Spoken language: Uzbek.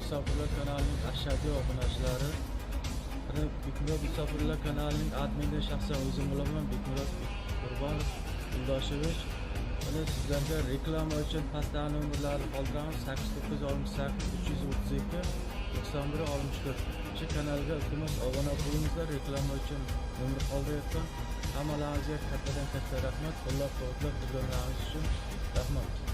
Musofirlar kanalining ashaddiy obunachilari. Bekmurod Musofirlar kanalining admini shaxsan o'zim bo'laman, Bekmurod Qurbonov Yo'ldoshevich. Mana sizlarga reklama uchun pastda nomerlarni qoldiramiz: 8968 332 9164. Shu kanalga iltimos obuna bo'lingizlar. Reklama uchun nomer qoldirayapman. Hammalaringizga kattadan katta rahmat. Qo'llab-quvvatlab turganlaringiz uchun rahmat.